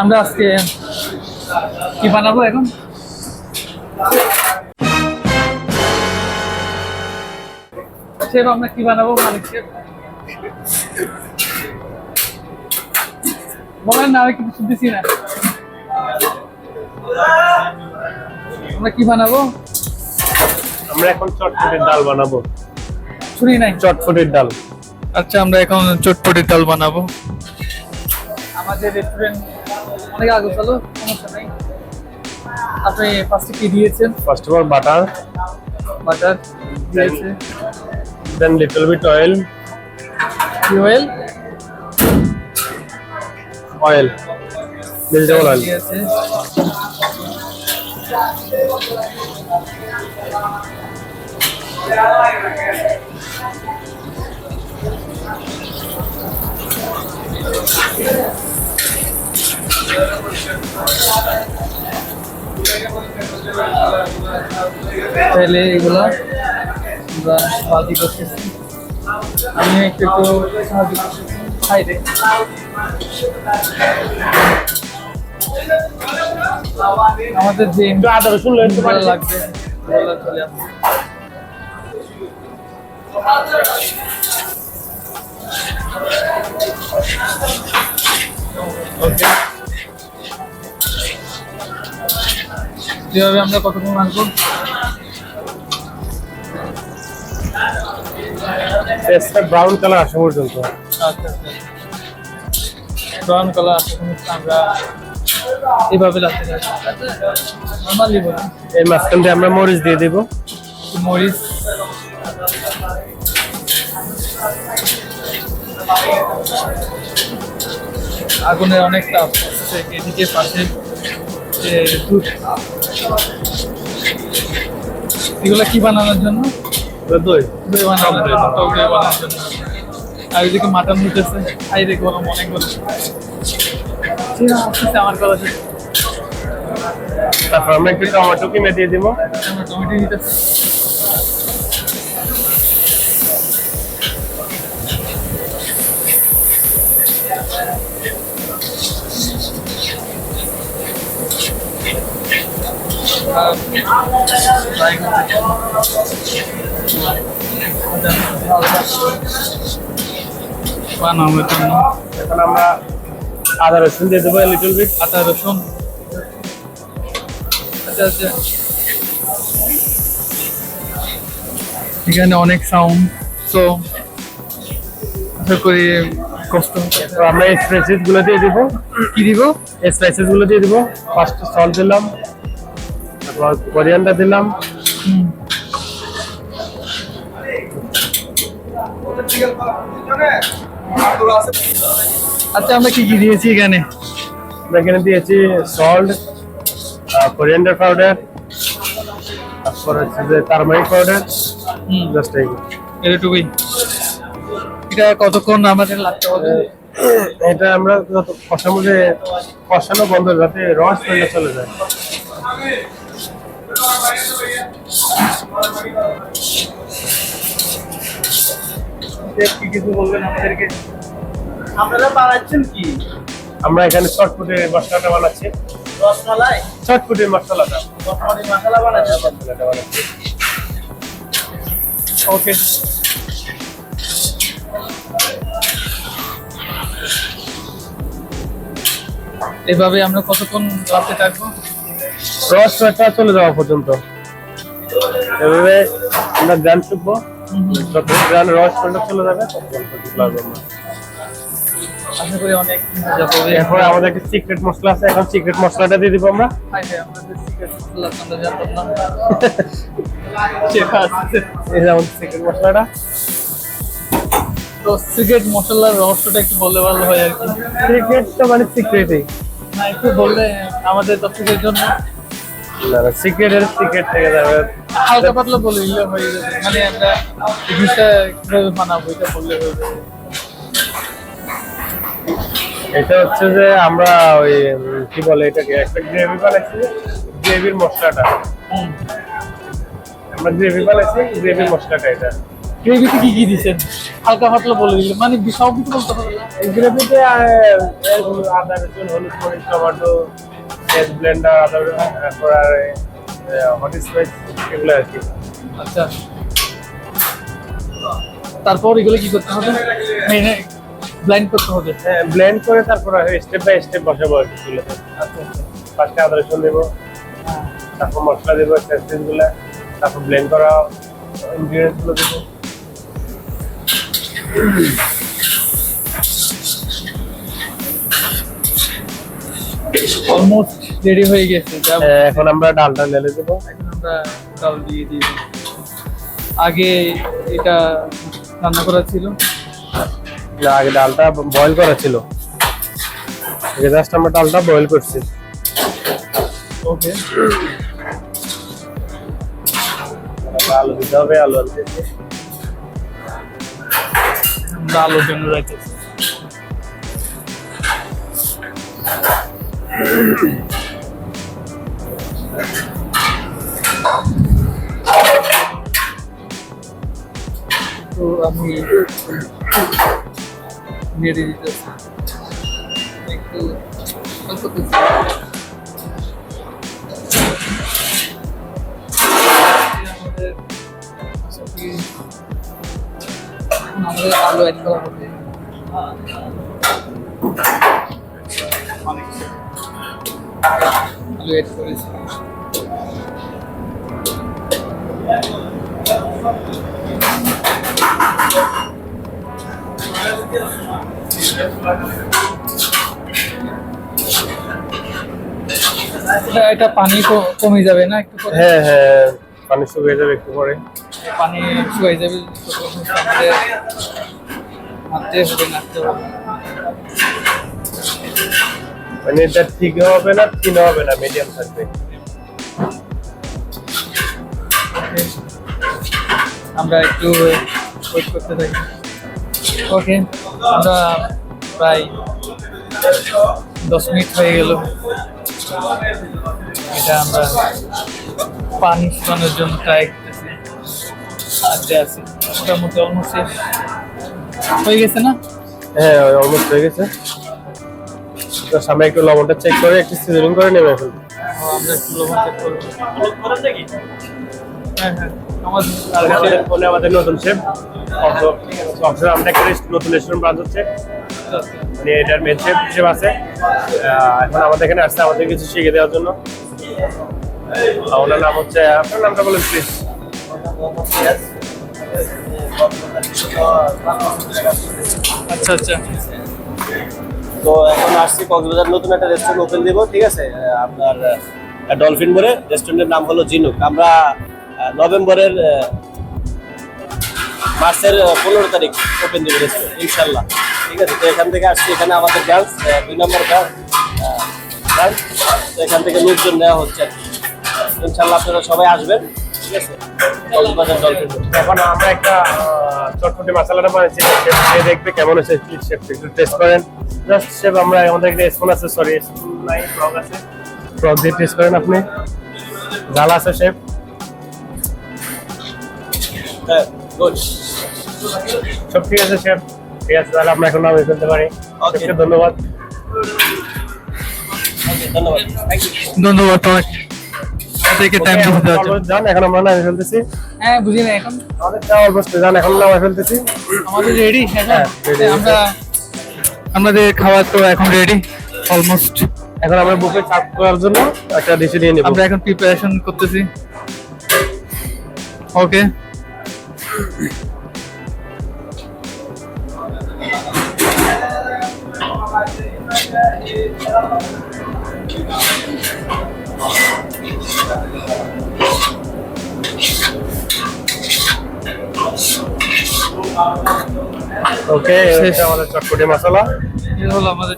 আমরা আজকে কি বানাবো এখন? শেফ আমরা কি বানাবো? মালিক শেফ বলেন না, আমি কিছু শুনতেছি না। আমরা কি বানাবো? আমরা এখন চটপটির ডাল বানাবো। শুনি নাই। চটপটির ডাল। আচ্ছা, আমরা এখন চটপটির ডাল বানাবো। আমাদের রেস্টুরেন্ট অনেক আগে চলো, সমস্যা নাই। আপনি ফার্স্টে কি দিয়েছেন? ফার্স্ট অফ অল বাটার দিয়েছে, then little bit oil vegetable oil দিয়েছে। তাহলে এগুলা আমরা বালতি করতেছি। আমি একটু সাহায্য করতেছি সাইডে। আমাদের যে আদা রসুন লাগবে চলে আসবে। ওকে, কিভাবে আমরা কতক্ষণ রাখবো? ব্রাউন কালার আসা পর্যন্ত। ব্রাউন কালার আসা পর্যন্ত আমরা এইভাবে রাখতে চাই। নর্মালি বলি এই মাঝখান দিয়ে আমরা মরিচ দিয়ে দেব। মরিচ আগুনের অনেক তাপ আছে, এদিকে পাশে দুধ। এগুলো কি বানানোর জন্য? দই বানানোর জন্য, টক দই বানানোর জন্য। আর এদিকে মাটন হইতেছে, খাই রে গরম অনেক গরম। আমার কথা ছিল। তারপর আমরা একটু টমেটো কিনে দিয়ে দিব। আমরা টমেটো দিতেছি। বানানোর জন্য এখন আমরা আদা রসুন দিয়ে দেবো লিটল বিট। আদা রসুন। আচ্ছা আচ্ছা, এখানে অনেক সাউন্ড, তো আশা করি কষ্ট হচ্ছে। তো আমরা এই স্পাইসেস গুলো দিয়ে দিব। কি দিব? এই স্পাইসেস গুলো দিয়ে দিব। ফার্স্ট সল্ট দিলাম, তারপর কোরিয়ান্ডার দিলাম, আচ্ছা আমরা কি কি দিয়েছি এখানে? এখানে দিয়েছি সল্ট, কোরিয়ান্ডার পাউডার, তারপর হচ্ছে যে টারমারিক পাউডার। জাস্ট এটুকুই। এটা কতক্ষণ আমাদের লাগতে হবে? এটা আমরা যত কষার মধ্যে কষানো বন্ধ, যাতে রস চলে যায়। কি কিছু বলবেন আমাদেরকে? আপনারা বানাচ্ছেন কি? আমরা এখানে চটপটির মশলাটা বানাচ্ছি। রসমালাই? চটপটির মশলাটা। চটপটির মশলা বানাচ্ছেন? ওকে। এভাবে আমরা কতক্ষণ রাখতে থাকবো? রসটা চলে যাওয়া পর্যন্ত এভাবে আমরা গ্রান শুকবো। যত গ্রান রসটা চলে যাবে ততক্ষণ লাগবে না। আশা করি অনেক মজা পাবে। এখন আমাদের একটা সিক্রেট মশলা আছে, এখন সিক্রেট মশলাটা দিয়ে দিব আমরা। আমাদের সিক্রেট মশলা আমরা জানতাম না। এই যে আমাদের সিক্রেট মশলাটা। তো সিক্রেট মশলার রহস্যটা একটু বললে ভালো হয় আর কি। সিক্রেট তো মানে সিক্রেটই না, একটু বললে আমাদের দর্শকদের জন্য। না না, সিক্রেটের সিক্রেট থেকে যাবে। হালকা পাতলা বলে দিলে হয়ে যাবে, মানে আমরা জিনিসটা কিভাবে বানাবো এটা বললে হয়ে যাবে। এটা হচ্ছে যে আমরা ওই কি বলে এটাকে একটা গ্রেভি বানাইছি, গ্রেভির মশলাটা। আমরা গ্রেভি বানাইছি, গ্রেভির মশলাটা এটা। গ্রেভিতে কি কি দিচ্ছেন হালকা পাতলা বলে দিলেন, মানে সব কিছু বলতে হবে না? গ্রেভিতে আদা রসুন হলুদ মরিচ টমেটো পেঁয়াজ ব্লেন্ডার আদা তারপর আর হট স্পাইস এগুলো আর কি। আচ্ছা, তারপর এগুলো কি করতে হবে? মেনে ব্লাইন্ড করতে হবে। হ্যাঁ ব্লেন্ড করে তারপর স্টেপ বাই স্টেপ বসাবো আর কি চুলাতে। আচ্ছা আচ্ছা। ফার্স্টে আদা রসুন দেবো, তারপর মশলা দেবো স্পাইসেস গুলো, তারপর ব্লেন্ড করা ইনগ্রিডিয়েন্টস গুলো দেবো। অলমোস্ট রেডি হয়ে গেছে। এখন আমরা ডালটা ঢেলে দেবো। এখন আমরা ডাল দিয়ে দিই। আগে এটা রান্না করা ছিল? না, আগে ডালটা বয়েল করা ছিল, জাস্ট আমরা ডালটা বয়েল করছি। ওকে, আলু দিতে হবে, আলু আনতেছি। আমরা আলুর জন্য রাখতেছি। তো আমি নেড়ে দিতেছি একটু অল্প দিচ্ছি। আমাদের আলু অ্যাড করা হবে। আলু অ্যাড করেছি। এটা পানি কমে যাবে না একটু পরে? হ্যাঁ হ্যাঁ, পানি শুকিয়ে যাবে একটু পরে। পানি শুকিয়ে যাবে, আমাদের নাড়তে হবে নাড়তে হবে। মানে এটা ঠিক হবে না, থিন হবে না, মিডিয়াম থাকবে। আমরা একটু ওয়েট করতে থাকি। ওকে, আমরা প্রায় 10 মিনিট হয়ে গেল। এটা আমরা পানি শুকানোর জন্য ট্রাই করতেছি। আছি মোটামুটি অলমোস্ট শেষ হয়ে গেছে না? হ্যাঁ অলমোস্ট হয়ে গেছে। তো সামনে একটু লবণটা চেক করে একটু সিজনিং করে নেবে এখন। আমরা একটু লবণ চেক করবো। হ্যাঁ হ্যাঁ, আমাদের নতুন শেফ আমরা একটা নতুন রেস্টুরেন্ট ব্রাঞ্চ হচ্ছে, মানে এটার মেন শেফ হিসেবে আছে। এখন আমাদের এখানে আসছে আমাদের কিছু শিখে দেওয়ার জন্য। ওনার নাম হচ্ছে, আপনার নামটা বলেন প্লিজ। আচ্ছা আচ্ছা। তো এখন আসছি কক্সবাজার, নতুন একটা রেস্টুরেন্ট ওপেন দিব, ঠিক আছে? আপনার ডলফিন মোড়ে রেস্টুরেন্টের নাম হলো জিনুক। আমরা নভেম্বরের মার্চের 15 তারিখ ওপেন দিব রেস্টুরেন্ট ইনশাল্লাহ, ঠিক আছে? তো এখান থেকে আসছি, এখানে আমাদের ব্রাঞ্চ 2 নম্বর ব্রাঞ্চ। তো এখান থেকে লোকজন নেওয়া হচ্ছে আর কি। ইনশাল্লাহ আপনারা সবাই আসবেন, ঠিক আছে? কক্সবাজার ডলফিন মোড়। এখন আমরা একটা চটপটি মশলাটা বানাচ্ছি, শেফ খেয়ে দেখবে কেমন হয়েছে। প্লিজ শেফ একটু টেস্ট করেন। জাস্ট শেফ আমরা আমাদের একটা স্পুন আছে, সরি স্পুন নাই, ফ্রগ আছে, ফ্রগ দিয়ে টেস্ট করেন আপনি। ঝাল আছে শেফ? হ্যাঁ, গুড। সব ঠিক আছে শেফ? ঠিক আছে, তাহলে আমরা এখন নামিয়ে ফেলতে পারি। Okay. শেফকে ধন্যবাদ। ওকে, ধন্যবাদ, থ্যাংক ইউ। ধন্যবাদ তোমাকে আমাদেরকে টাইম Okay, দিতে দেওয়ার আমরা জন্য। যান, এখন আমরা নামিয়ে ফেলতেছি। হ্যাঁ, বুঝি না এখন আমাদের যাওয়া অবস্থা, যান এখন নামিয়ে ফেলতেছি। আমাদের রেডি। হ্যাঁ, ready আমরা আমাদের খাবার তো এখন রেডি অলমোস্ট। এখন আমরা বুফে সার্ভ করার জন্য একটা ডিশ নিয়ে নেব। আমরা এখন প্রিপারেশন করতেছি। ওকে, ওকে, এটা আমাদের চটপটি মশলা। এই হলো আমাদের